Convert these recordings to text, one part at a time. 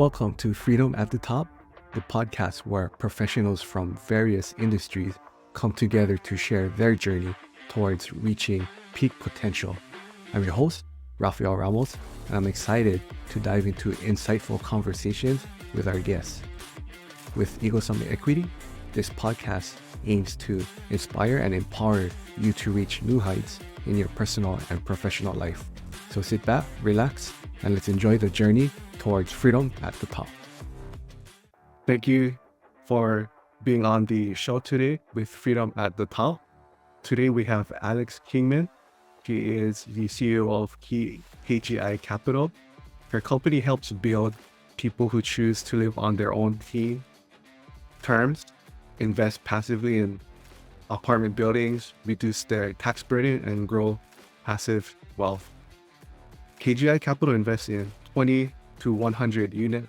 Welcome to Freedom at the Top, the podcast where professionals from various industries come together to share their journey towards reaching peak potential. I'm your host, Rafael Ramos, and I'm excited to dive into insightful conversations with our guests. With Eagle Summit Equity, this podcast aims to inspire and empower you to reach new heights in your personal and professional life. So sit back, relax, and let's enjoy the journey towards freedom at the top. Thank you for being on the show today with Freedom at the Top. Today we have Alex Kingman. He is the CEO of KGI Capital. Her company helps build people who choose to live on their own team terms, invest passively in apartment buildings, reduce their tax burden, and grow passive wealth. KGI Capital invests in 20 to 100 unit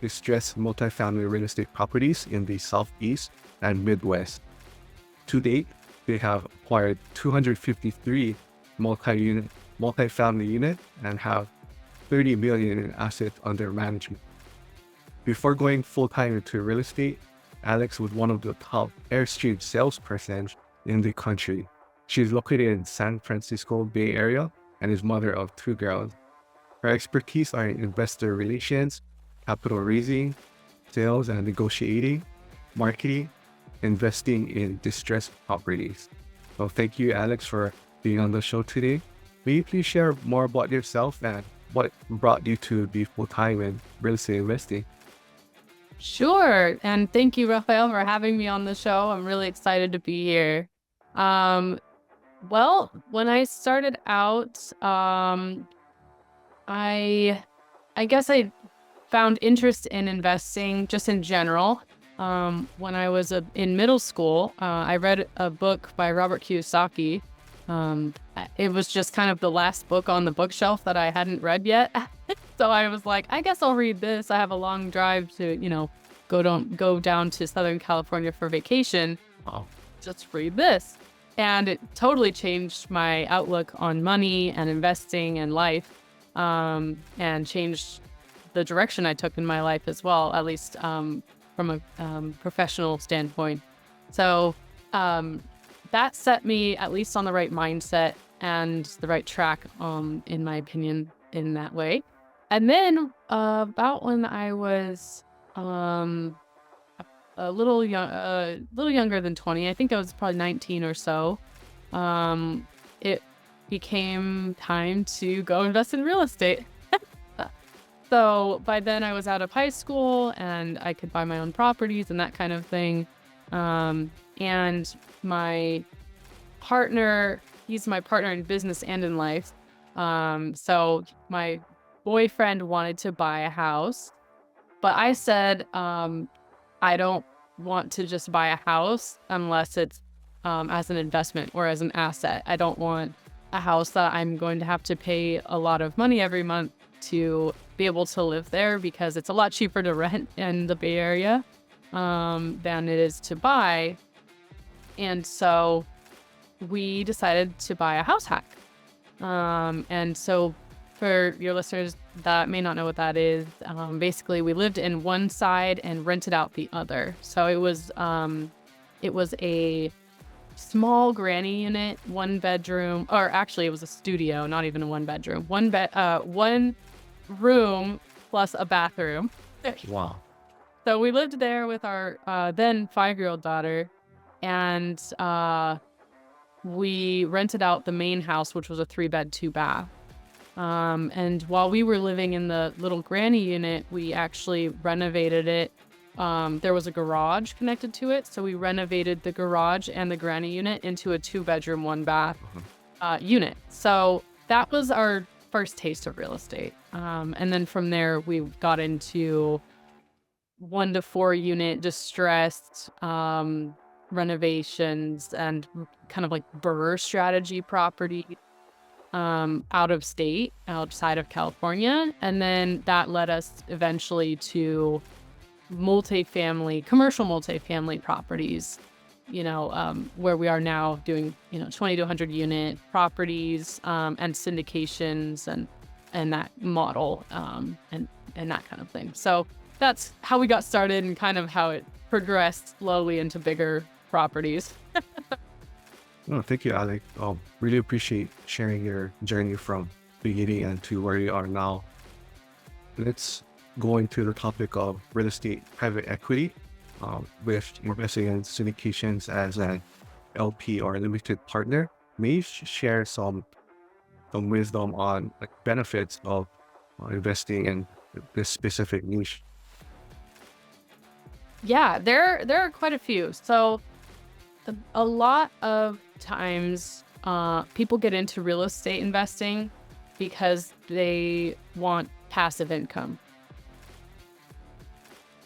distressed multifamily real estate properties in the Southeast and Midwest. To date, they have acquired 253 multifamily units and have 30 million in assets under management. Before going full-time into real estate, Alex was one of the top Airstream salespersons in the country. She's located in San Francisco Bay Area and is mother of 2 girls. Her expertise are in investor relations, capital raising, sales and negotiating, marketing, investing in distressed properties. So thank you, Alex, for being on the show today. May you please share more about yourself and what brought you to be full-time in real estate investing? Sure. And thank you, Rafael, for having me on the show. I'm really excited to be here. Well, when I started out, I guess I found interest in investing just in general. When I was in middle school, I read a book by Robert Kiyosaki. It was just kind of the last book on the bookshelf that I hadn't read yet. So I was like, I guess I'll read this. I have a long drive to, go down to Southern California for vacation. I'll just read this. And it totally changed my outlook on money and investing and life, and changed the direction I took in my life as well, at least from a professional standpoint. So that set me at least on the right mindset and the right track, in my opinion, in that way. And then about when I was a little younger than 20, I think I was probably 19 or so, it became time to go invest in real estate. So by then I was out of high school and I could buy my own properties and that kind of thing. And my partner, he's my partner in business and in life. So my boyfriend wanted to buy a house, but I said, I don't want to just buy a house unless it's as an investment or as an asset. I don't want a house that I'm going to have to pay a lot of money every month to be able to live there, because it's a lot cheaper to rent in the Bay Area than it is to buy. And so we decided to buy a house hack. And so for your listeners that may not know what that is, basically we lived in one side and rented out the other. So it was a small granny unit, 1 bedroom, or actually it was a studio, not even a 1 bedroom, one room plus a bathroom. Wow. So we lived there with our then 5-year-old daughter, and we rented out the main house, which was a 3-bed, 2-bath. And while we were living in the little granny unit, we actually renovated it. There was a garage connected to it, so we renovated the garage and the granny unit into a 2-bedroom, 1-bath unit. So that was our first taste of real estate. And then from there, we got into 1 to 4 unit distressed renovations and kind of like BRRRR strategy property out of state, outside of California. And then that led us eventually to commercial multifamily properties, where we are now doing, 20 to 100 unit properties, and syndications and that model. And and that kind of thing. So that's how we got started and kind of how it progressed slowly into bigger properties. No, thank you, Alec. Really appreciate sharing your journey from beginning and to where you are now. Let's go into the topic of real estate private equity, with investing in syndications as an LP or a limited partner. May you share some wisdom on like benefits of investing in this specific niche? Yeah, there are quite a few. So a lot of times people get into real estate investing because they want passive income.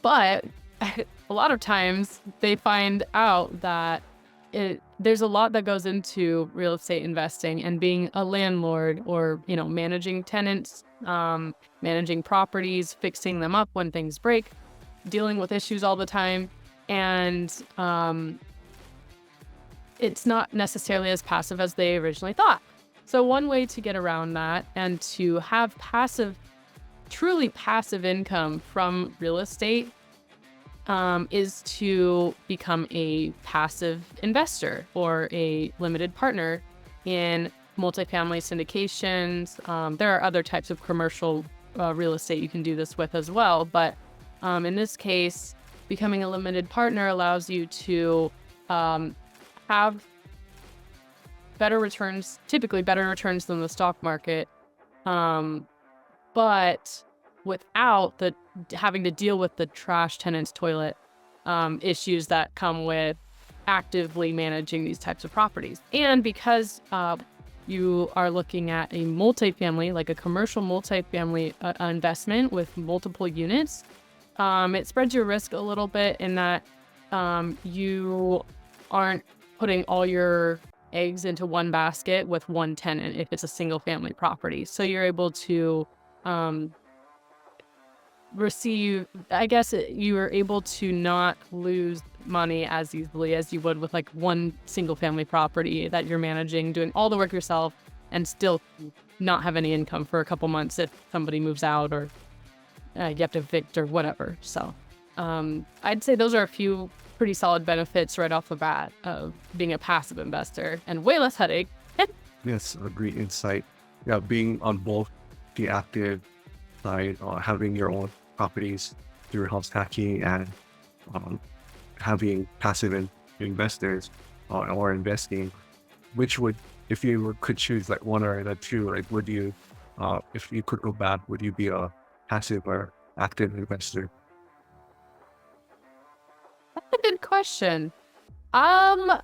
But a lot of times they find out that there's a lot that goes into real estate investing and being a landlord, or, managing tenants, managing properties, fixing them up when things break, dealing with issues all the time. And it's not necessarily as passive as they originally thought. So one way to get around that and to have truly passive income from real estate is to become a passive investor or a limited partner in multifamily syndications. There are other types of commercial real estate you can do this with as well. But in this case, becoming a limited partner allows you to have better returns, typically better returns than the stock market, but without having to deal with the trash tenants toilet issues that come with actively managing these types of properties. And because you are looking at a multifamily, like a commercial multifamily investment with multiple units, it spreads your risk a little bit in that you aren't putting all your eggs into one basket with one tenant if it's a single family property. So you're able to you are able to not lose money as easily as you would with like one single family property that you're managing, doing all the work yourself, and still not have any income for a couple months if somebody moves out or you have to evict or whatever. So I'd say those are a few pretty solid benefits right off the bat of being a passive investor, and way less headache. Yes, a great insight. Yeah, being on both the active side, having your own properties through house hacking, and having passive investors or investing, which would, if you could choose like one or the two, like would you, if you could go back, would you be a passive or active investor? That's a good question. I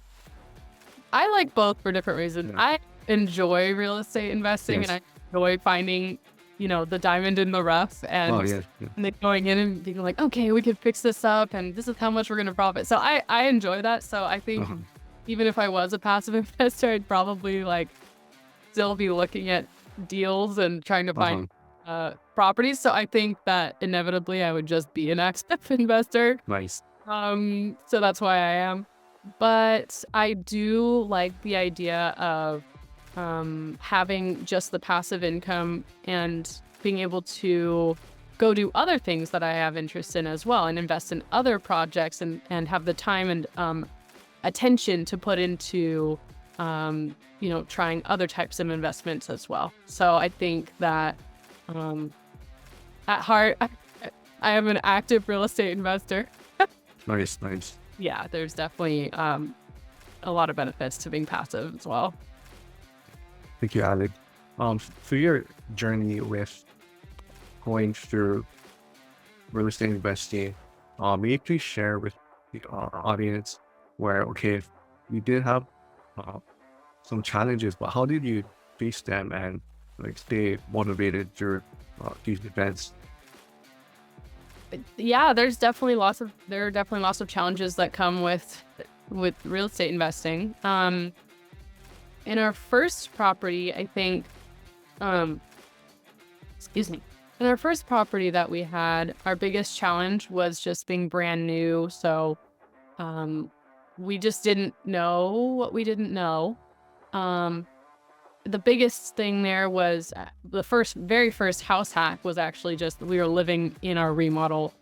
like both for different reasons. Yeah. I enjoy real estate investing, Yes. and I enjoy finding, the diamond in the rough, and Oh, yeah. and then going in and being like, okay, we could fix this up and this is how much we're going to profit. So I enjoy that. So I think Uh-huh. even if I was a passive investor, I'd probably like still be looking at deals and trying to find properties. So I think that inevitably I would just be an active investor. Nice. So that's why I am. But I do like the idea of having just the passive income and being able to go do other things that I have interest in as well, and invest in other projects, and have the time and attention to put into trying other types of investments as well. So I think that at heart, I am an active real estate investor. Nice. Yeah, there's definitely a lot of benefits to being passive as well. Thank you, Alec. For your journey with going through real estate investing, may you please share with the audience where, okay, if you did have some challenges, but how did you face them and like stay motivated through these events? Yeah, there are definitely lots of challenges that come with real estate investing. In our first property, I think, in our first property that we had, our biggest challenge was just being brand new. So, we just didn't know what we didn't know. the biggest thing there was the very first house hack was actually just we were living in our remodel,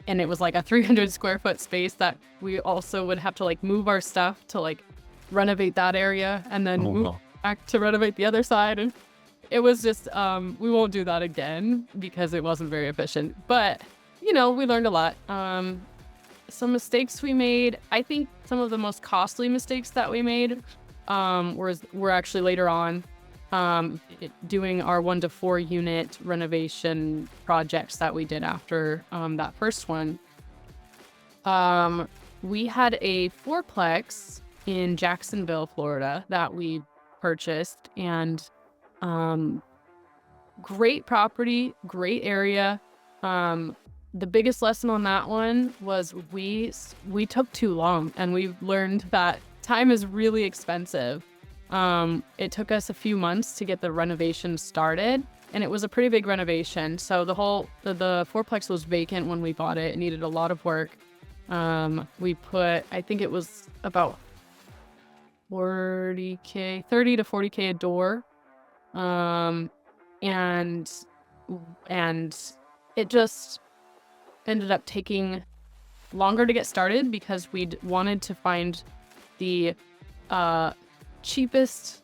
and it was like a 300 square foot space that we also would have to like move our stuff to like renovate that area and then move back to renovate the other side. And it was just, we won't do that again because it wasn't very efficient, but we learned a lot. Some mistakes we made, I think some of the most costly mistakes that we made were actually later on doing our 1 to 4 unit renovation projects that we did after that first one. We had a fourplex in Jacksonville, Florida that we purchased, and great property, great area. The biggest lesson on that one was we took too long, and we learned that time is really expensive. It took us a few months to get the renovation started, and it was a pretty big renovation. So the fourplex was vacant when we bought it. It needed a lot of work. We put, I think it was about $40K, $30 to $40K a door. And it just ended up taking longer to get started because we wanted to find the cheapest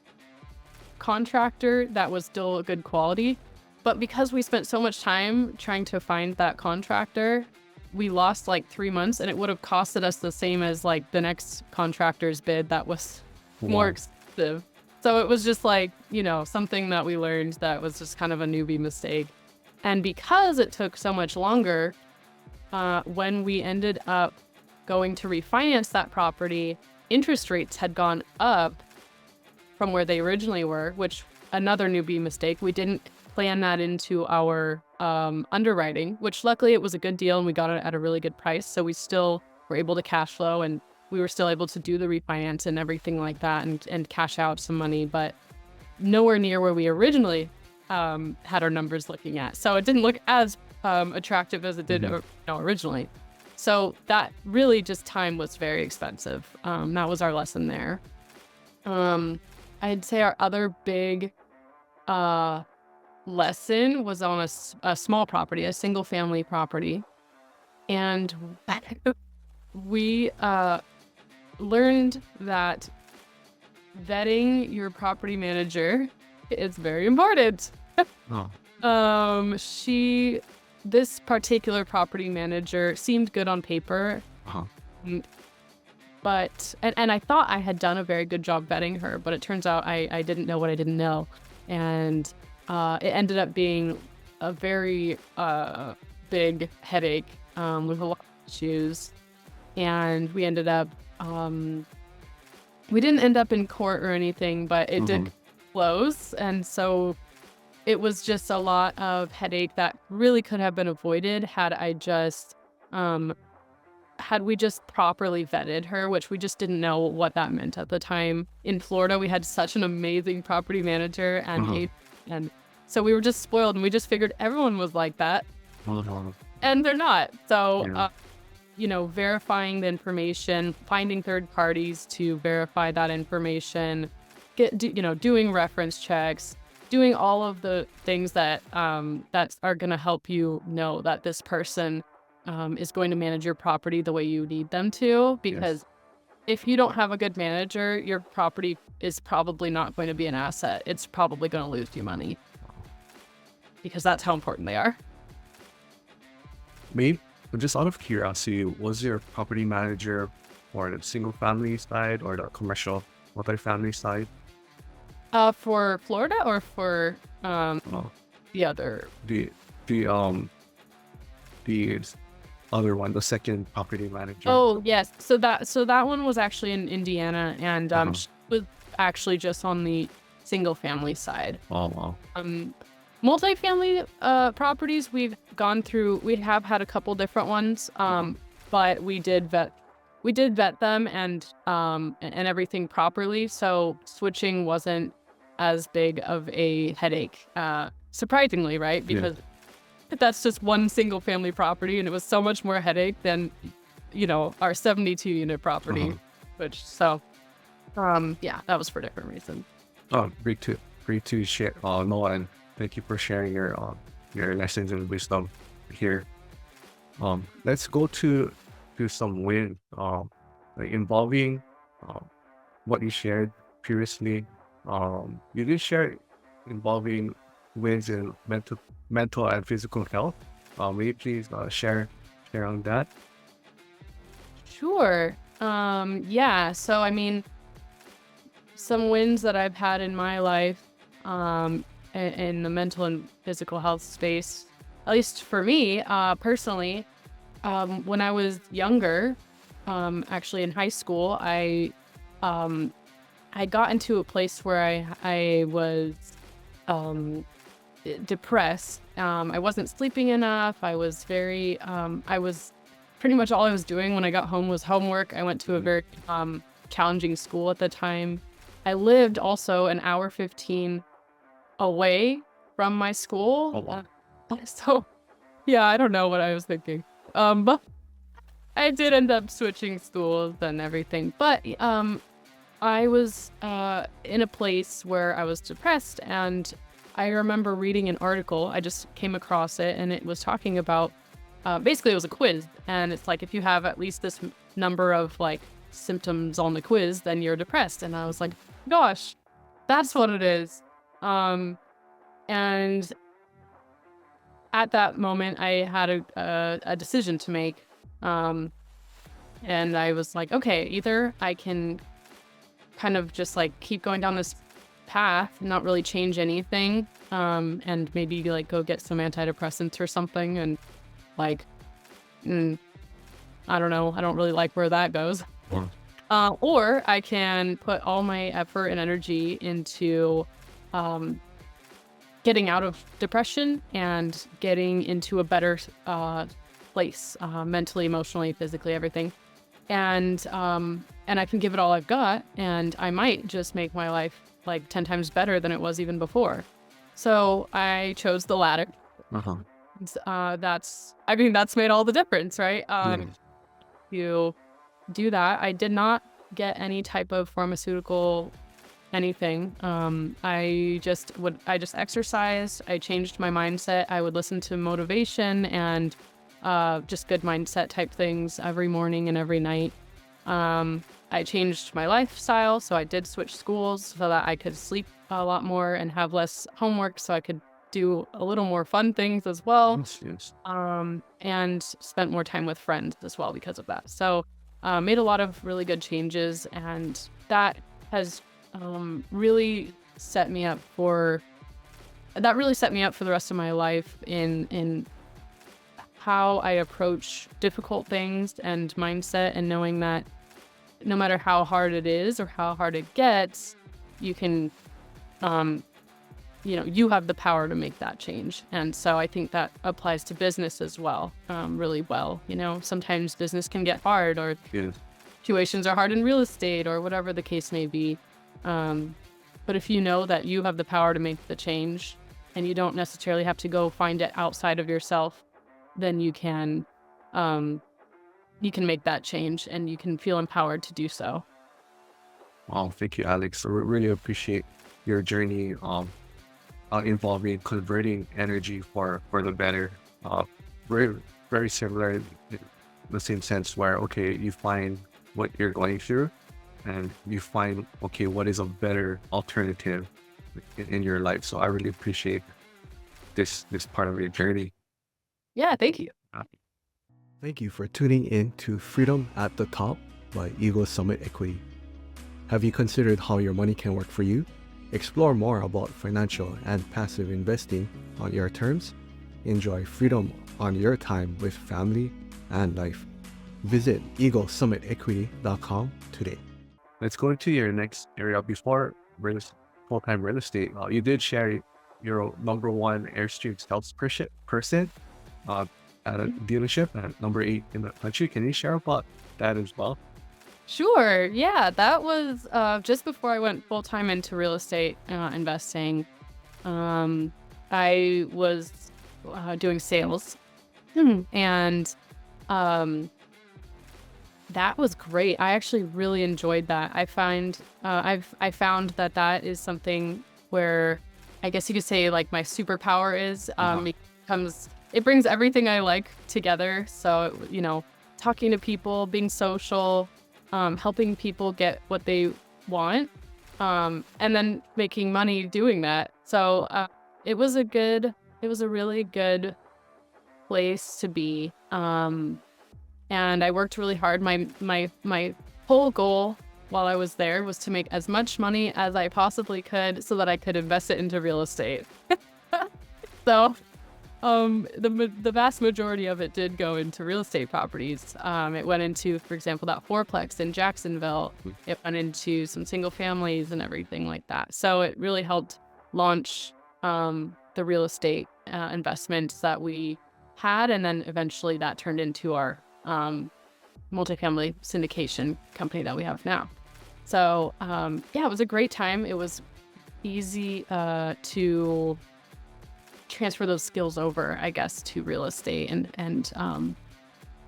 contractor that was still a good quality. But because we spent so much time trying to find that contractor, we lost like 3 months, and it would have costed us the same as like the next contractor's bid that was more expensive. So it was just like, something that we learned that was just kind of a newbie mistake. And because it took so much longer, when we ended up going to refinance that property, interest rates had gone up from where they originally were, which another newbie mistake. We didn't plan that into our underwriting, which luckily it was a good deal and we got it at a really good price. So we still were able to cash flow, and we were still able to do the refinance and everything like that and cash out some money, but nowhere near where we originally had our numbers looking at. So it didn't look as attractive as it did originally. So that really just time was very expensive. That was our lesson there. I'd say our other big lesson was on a small property, a single family property. And we learned that vetting your property manager is very important. This particular property manager seemed good on paper, but I thought I had done a very good job vetting her, but it turns out I didn't know what I didn't know, and it ended up being a very big headache with a lot of issues, and we ended up we didn't end up in court or anything, but it did close, and so it was just a lot of headache that really could have been avoided had we just properly vetted her, which we just didn't know what that meant at the time. In Florida, we had such an amazing property manager and so we were just spoiled, and we just figured everyone was like that, and they're not. So, verifying the information, finding third parties to verify that information, doing reference checks, doing all of the things that are going to help you know that this person is going to manage your property the way you need them to. Because if you don't have a good manager, your property is probably not going to be an asset. It's probably going to lose you money because that's how important they are. Me, just out of curiosity, was your property manager for the single family side or the commercial multifamily side? For Florida or for the other? The other one, the second property manager. Oh yes, so that one was actually in Indiana, and she was actually just on the single family side. Oh wow. Multifamily properties we have had a couple different ones, but we did vet them and everything properly, so switching wasn't as big of a headache, surprisingingly, right? Because that's just one single family property, and it was so much more headache than our 72 unit property, that was for different reasons. Oh, big too. free to share, Noah, and thank you for sharing your lessons and wisdom here. Let's go to some win, like involving what you shared previously. You did share involving wins in mental and physical health. Will you please share on that? Sure. Yeah. So, I mean, some wins that I've had in my life, in the mental and physical health space, at least for me, personally, when I was younger, actually in high school, I got into a place where I was, depressed. I wasn't sleeping enough. I was very, I was pretty much all I was doing when I got home was homework. I went to a very challenging school at the time. I lived also an hour 15 away from my school. Oh, wow. So yeah, I don't know what I was thinking. But I did end up switching schools and everything. But I was in a place where I was depressed, and I remember reading an article. I just came across it, and it was talking about basically it was a quiz, and it's like if you have at least this number of like symptoms on the quiz, then you're depressed. And I was like, gosh, that's what it is. And at that moment, I had a decision to make, and I was like, okay, either I can kind of just like keep going down this path and not really change anything, and maybe like go get some antidepressants or something, and like, I don't know, I don't really like where that goes. Or I can put all my effort and energy into getting out of depression and getting into a better place, mentally, emotionally, physically, everything. And I can give it all I've got, and I might just make my life like 10 times better than it was even before. So I chose the latter. That's made all the difference, right? You do that. I did not get any type of pharmaceutical anything. I just exercised. I changed my mindset. I would listen to motivation and just good mindset type things every morning and every night. I changed my lifestyle, so I did switch schools so that I could sleep a lot more and have less homework, so I could do a little more fun things as well. Yes. And spent more time with friends as well because of that. So made a lot of really good changes, and that has really set me up for the rest of my life in how I approach difficult things and mindset, and knowing that no matter how hard it is or how hard it gets, you can, you have the power to make that change. And so I think that applies to business as well, really well. Sometimes business can get hard, or situations are hard in real estate, or whatever the case may be. But if you know that you have the power to make the change, and you don't necessarily have to go find it outside of yourself, then you can make that change, and you can feel empowered to do so. Wow, thank you, Alex. I really appreciate your journey involving converting energy for the better. Very, very similar in the same sense where, okay, you find what you're going through, and you find, okay, what is a better alternative in your life. So I really appreciate this part of your journey. Yeah, thank you. Thank you for tuning in to Freedom at the Top by Eagle Summit Equity. Have you considered how your money can work for you? Explore more about financial and passive investing on your terms. Enjoy freedom on your time with family and life. Visit eaglesummitequity.com today. Let's go into your next area. Before full-time real estate, you did share your number one Airstream salesperson at a dealership and number 8 in the country. Can you share about that as well? Sure. Yeah, that was just before I went full-time into real estate investing. I was doing sales, and that was great. I actually really enjoyed that. I found that is something where I guess you could say like my superpower is. It brings everything I like together. So, talking to people, being social, helping people get what they want, and then making money doing that. So it was a really good place to be. And I worked really hard. My whole goal while I was there was to make as much money as I possibly could so that I could invest it into real estate. So the vast majority of it did go into real estate properties. It went into, for example, that fourplex in Jacksonville. It went into some single families and everything like that. So it really helped launch the real estate investments that we had, and then eventually that turned into our multifamily syndication company that we have now. So it was a great time. It was easy to transfer those skills over, I guess, to real estate, and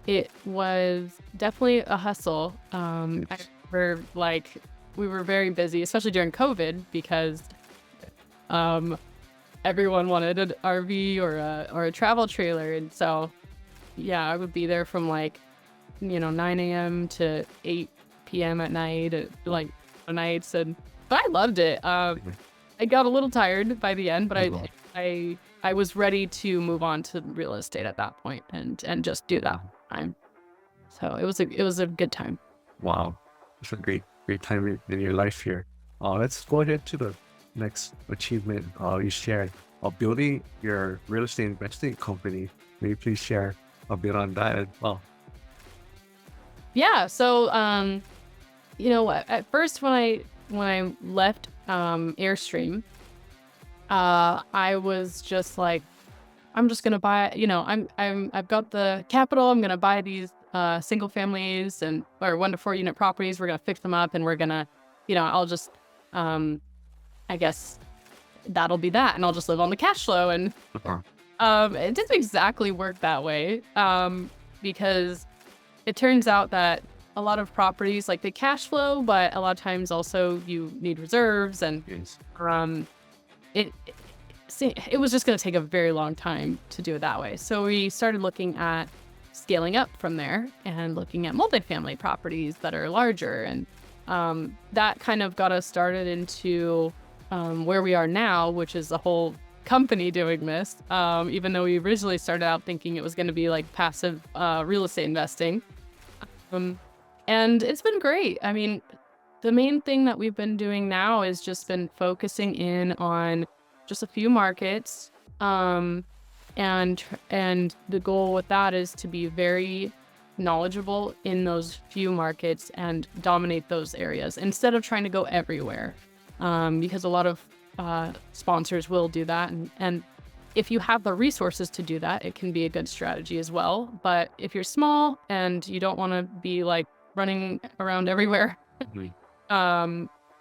it was definitely a hustle. I remember, like, we were very busy, especially during COVID, because everyone wanted an RV or a travel trailer, and so I would be there from 9 a.m. to 8 p.m. at night, like nights, and but I loved it. I got a little tired by the end, but I was ready to move on to real estate at that point and just do that time. So it was a good time. Wow, it's a great time in your life here. Let's go ahead to the next achievement you shared of building your real estate investing company. Maybe please share a bit on that as well. Yeah. So at first when I left Airstream, I was just like, I'm just gonna buy, I've got the capital. I'm gonna buy these single families or 1 to 4 unit properties. We're gonna fix them up, and we're gonna, I'll just, I guess that'll be that, and I'll just live on the cash flow. And it didn't exactly work that way, because it turns out that a lot of properties, like, they cash flow, but a lot of times also you need reserves, and it was just going to take a very long time to do it that way. So we started looking at scaling up from there and looking at multifamily properties that are larger, and that kind of got us started into where we are now, which is a whole company doing this, even though we originally started out thinking it was going to be like passive real estate investing. And it's been great. I mean, the main thing that we've been doing now is just been focusing in on just a few markets. And the goal with that is to be very knowledgeable in those few markets and dominate those areas instead of trying to go everywhere. Because a lot of sponsors will do that. And if you have the resources to do that, it can be a good strategy as well. But if you're small and you don't want to be like running around everywhere,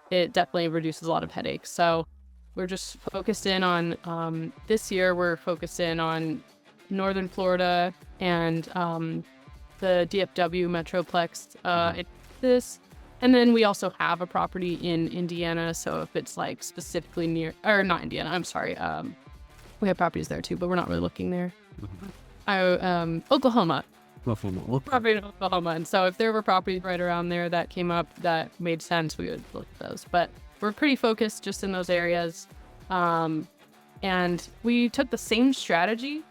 it definitely reduces a lot of headaches. So we're just focused in on, this year, we're focused in on Northern Florida and the DFW Metroplex in this. And then we also have a property in Indiana. So if it's like specifically near, or not Indiana, I'm sorry. We have properties there too, but we're not really looking there. Oklahoma. Property in Oklahoma. And so if there were properties right around there that came up that made sense, we would look at those. But we're pretty focused just in those areas. And we took the same strategy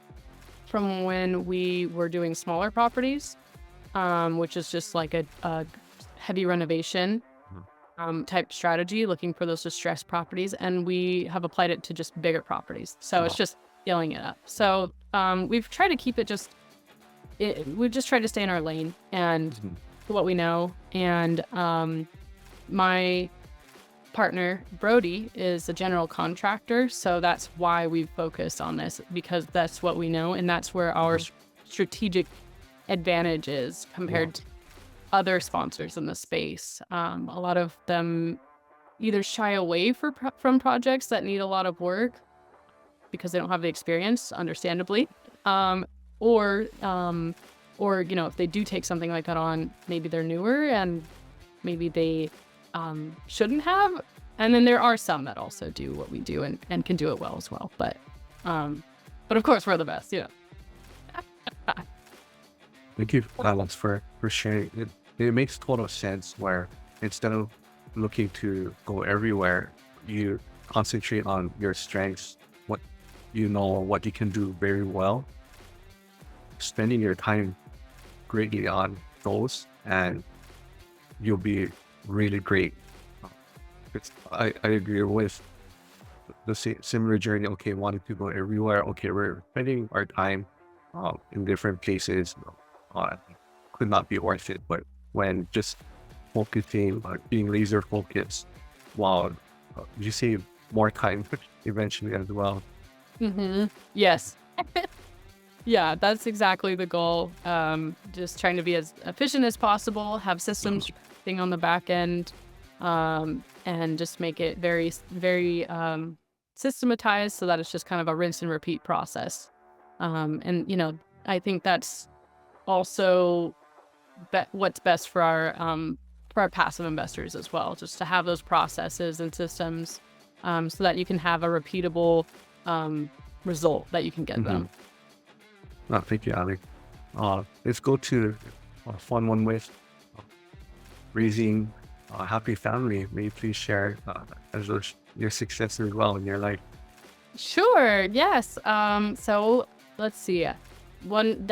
from when we were doing smaller properties, which is just like a heavy renovation type strategy, looking for those distressed properties. And we have applied it to just bigger properties. So it's just scaling it up. So we've tried to keep it we've just tried to stay in our lane and what we know. And my partner, Brody, is a general contractor. So that's why we've focused on this, because that's what we know. And that's where our strategic advantage is compared to other sponsors in the space. A lot of them either shy away from projects that need a lot of work because they don't have the experience, understandably, or if they do take something like that on, maybe they're newer and maybe they shouldn't have, And then there are some that also do what we do and can do it well as well. But of course we're the best, you know. Thank you, Alex, for sharing. It makes total sense where instead of looking to go everywhere, you concentrate on your strengths, what you know, what you can do very well, spending your time greatly on those, and you'll be really great. I agree with the similar journey. Okay, wanting to go everywhere. Okay, we're spending our time in different places. Could not be worth it. But when just focusing, being laser focused, wow, you save more time eventually as well. Yes. Yeah, that's exactly the goal. Just trying to be as efficient as possible, have systems thing on the back end, and just make it very, very systematized so that it's just kind of a rinse and repeat process. And, you know, I think that's also what's best for our passive investors as well, just to have those processes and systems so that you can have a repeatable result that you can get them. Thank you, Ali. Let's go to a fun one with raising a happy family. May you please share your success as well in your life? Sure. Yes. So let's see. One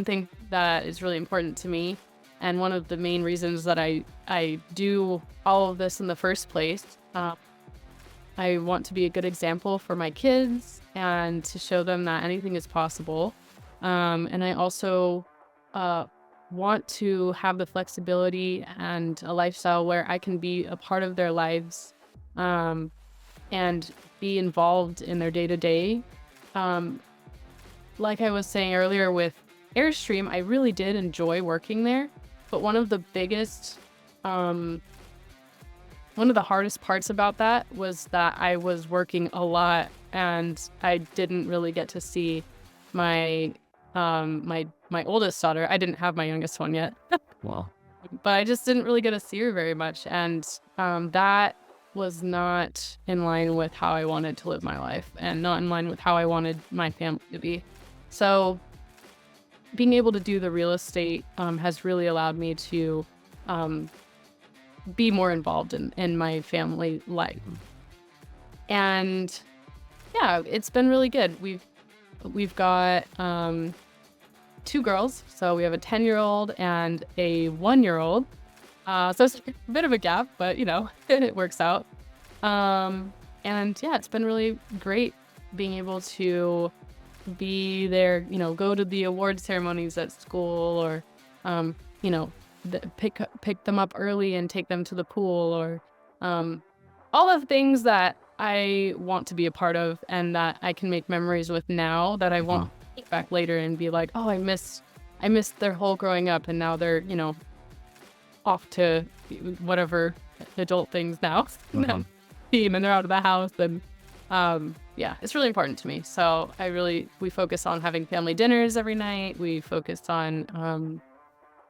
thing that is really important to me, and one of the main reasons that I do all of this in the first place. I want to be a good example for my kids and to show them that anything is possible. And I also want to have the flexibility and a lifestyle where I can be a part of their lives and be involved in their day-to-day. Like I was saying earlier with Airstream, I really did enjoy working there. But one of the hardest parts about that was that I was working a lot and I didn't really get to see my oldest daughter. I didn't have my youngest one yet. Wow. But I just didn't really get to see her very much. And that was not in line with how I wanted to live my life and not in line with how I wanted my family to be. So being able to do the real estate has really allowed me to be more involved in my family life. And yeah, it's been really good. We've got 2 girls. So we have a 10-year-old and a 1-year-old. So it's a bit of a gap, but you know, it works out. And yeah, it's been really great being able to be there, you know, go to the award ceremonies at school or, you know, pick them up early and take them to the pool or all the things that I want to be a part of and that I can make memories with now that I won't look back later and be like, oh, I missed their whole growing up and now they're, you know, off to whatever adult things now. Team and they're out of the house and yeah, it's really important to me. So we focus on having family dinners every night. We focus on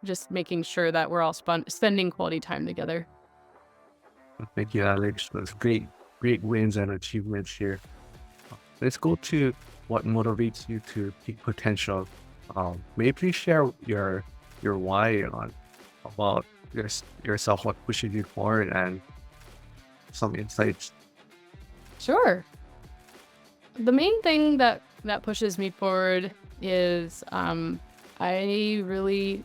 just making sure that we're all spending quality time together. Thank you, Alex. That's great wins and achievements here. Let's go to what motivates you to peak potential. May you please share your why about yourself, what pushes you forward, and some insights. Sure. The main thing that pushes me forward is I really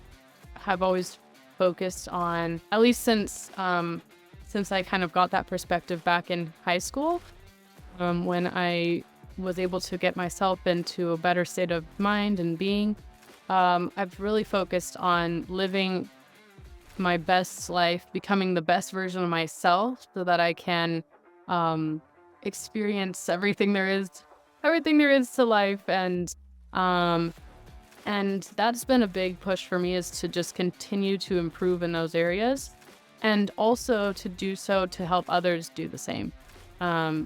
have always focused on, at least since I kind of got that perspective back in high school, when I was able to get myself into a better state of mind and being, I've really focused on living my best life, becoming the best version of myself so that I can experience everything there is to life. And that's been a big push for me, is to just continue to improve in those areas and also to do so to help others do the same.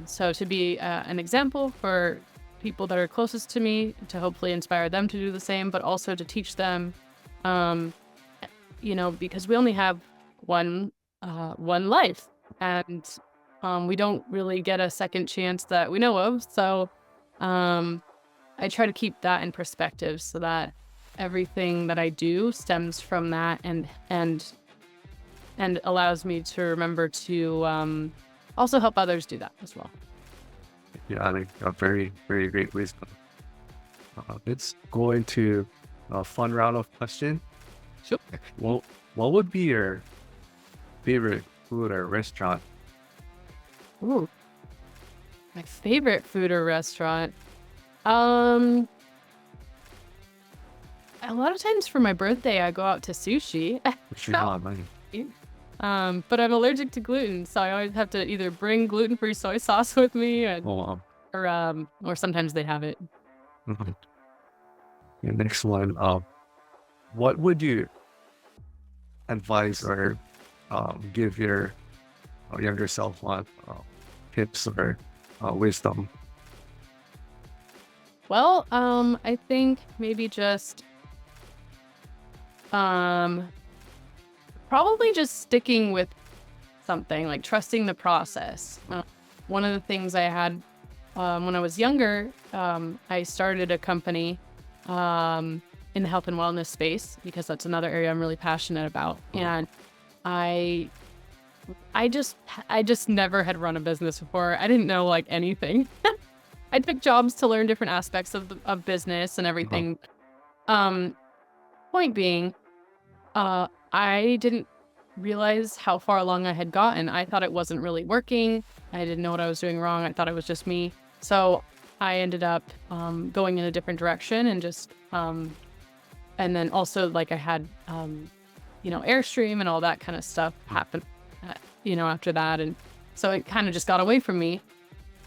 So to be an example for people that are closest to me, to hopefully inspire them to do the same, but also to teach them, you know, because we only have one life, and We don't really get a second chance that we know of. So I try to keep that in perspective so that everything that I do stems from that and allows me to remember to also help others do that as well. Yeah, I think a very, very great wisdom. Let's go into a fun round of questions. Sure. Well, what would be your favorite food or restaurant? Ooh, my favorite food or restaurant. A lot of times for my birthday, I go out to sushi. Which is not mine. But I'm allergic to gluten, so I always have to either bring gluten-free soy sauce with me, or sometimes they have it. Mhm. The next one, what would you advise or give your younger self on tips or wisdom? Well, I think maybe just probably just sticking with something, like trusting the process. One of the things I had when I was younger, I started a company in the health and wellness space because that's another area I'm really passionate about. And I just never had run a business before. I didn't know like anything. I took jobs to learn different aspects of business and everything. Point being, I didn't realize how far along I had gotten. I thought it wasn't really working. I didn't know what I was doing wrong. I thought it was just me. So I ended up going in a different direction and just and then also like I had Airstream and all that kind of stuff happen after that, and so it kind of just got away from me.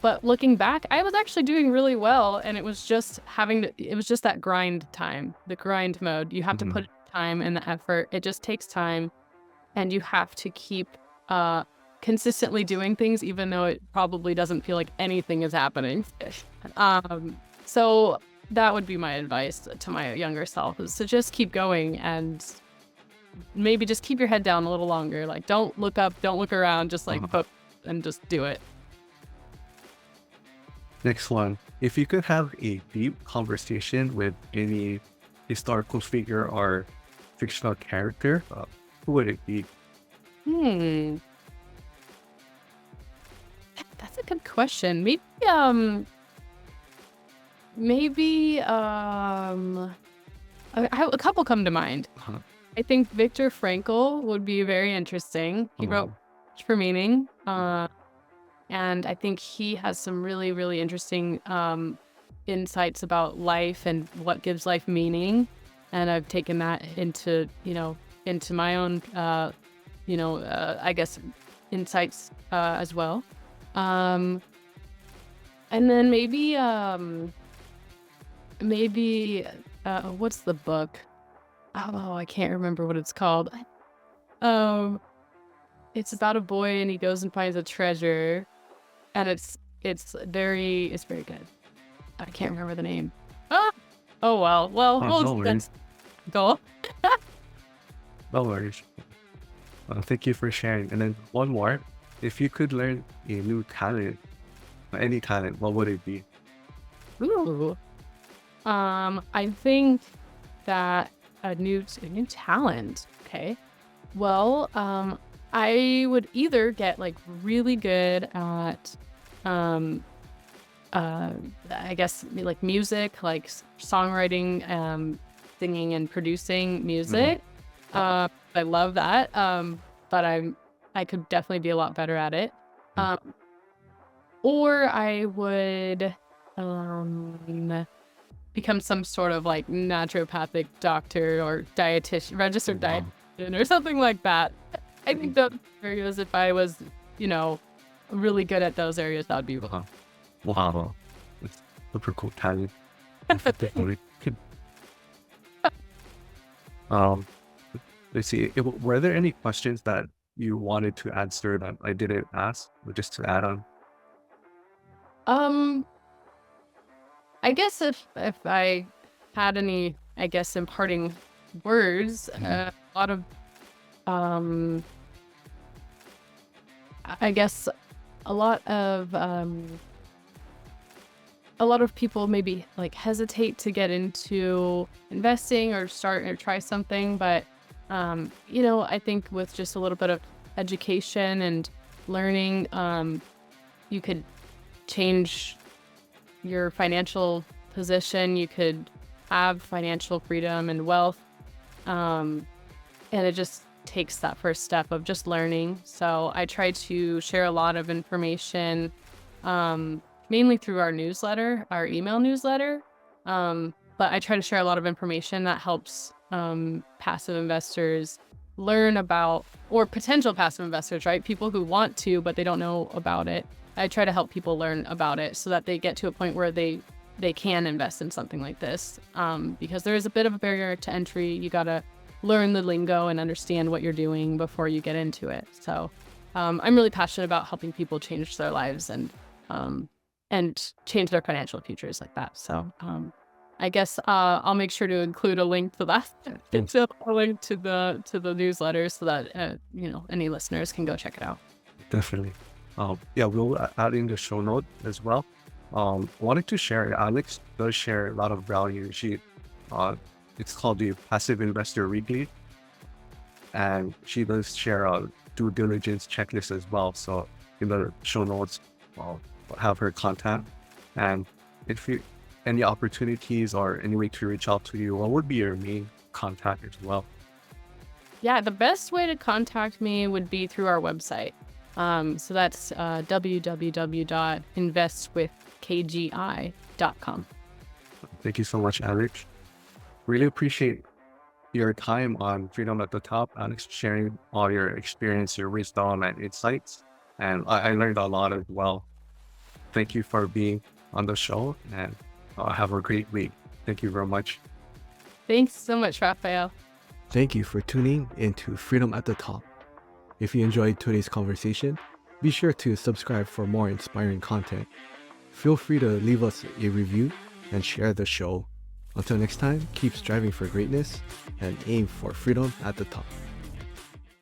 But looking back, I was actually doing really well, and it was just that grind time, the grind mode. You have to put time and the effort. It just takes time, and you have to keep consistently doing things, even though it probably doesn't feel like anything is happening. So that would be my advice to my younger self, is to just keep going and maybe just keep your head down a little longer. Like, don't look up, don't look around, just like and just do it. Next one, if you could have a deep conversation with any historical figure or fictional character, who would it be? That's a good question. Maybe I have a couple come to mind. I think Viktor Frankl would be very interesting. He wrote for Meaning, and I think he has some really, really interesting insights about life and what gives life meaning. And I've taken that into my own, I guess, insights as well. And then maybe what's the book? Oh, I can't remember what it's called. It's about a boy and he goes and finds a treasure, and it's very good. I can't remember the name. Oh well. No worries. Go. No worries. Thank you for sharing. And then one more. If you could learn a new talent, any talent, what would it be? Ooh. I think that a new talent. Okay. Well, I would either get like really good at, I guess like music, like songwriting, singing and producing music. I love that. But I could definitely be a lot better at it. Or I would become some sort of like naturopathic doctor or dietitian, registered dietitian or something like that. I think those areas, if I was, really good at those areas, that would be Wow. That's super cool talent. Let's see. Were there any questions that you wanted to answer that I didn't ask, or just to add on? I guess if I had any, I guess, imparting words, a lot of, I guess a lot of people maybe like hesitate to get into investing or start or try something, but I think with just a little bit of education and learning, you could change your financial position. You could have financial freedom and wealth, and it just takes that first step of just learning. So I try to share a lot of information, mainly through our newsletter, our email newsletter. But I try to share a lot of information that helps passive investors learn about, or potential passive investors, right? People who want to, but they don't know about it. I try to help people learn about it so that they get to a point where they can invest in something like this. Because there is a bit of a barrier to entry. You got to learn the lingo and understand what you're doing before you get into it. So I'm really passionate about helping people change their lives and change their financial futures like that. So I guess I'll make sure to include a link to that, so a link to the newsletter, so that any listeners can go check it out. Definitely. We'll add in the show note as well. Wanted to share, Alex does share a lot of value. It's called the Passive Investor Weekly, and she does share a due diligence checklist as well. So in the show notes, I'll have her contact. And if you any opportunities or any way to reach out to you, what would be your main contact as well? Yeah, the best way to contact me would be through our website. So that's www.investwithkgi.com. Thank you so much, Alex. Really appreciate your time on Freedom at the Top, Alex, sharing all your experience, your wisdom and insights. And I learned a lot as well. Thank you for being on the show, and have a great week. Thank you very much. Thanks so much, Raphael. Thank you for tuning into Freedom at the Top. If you enjoyed today's conversation, be sure to subscribe for more inspiring content. Feel free to leave us a review and share the show. Until next time, keep striving for greatness and aim for freedom at the top.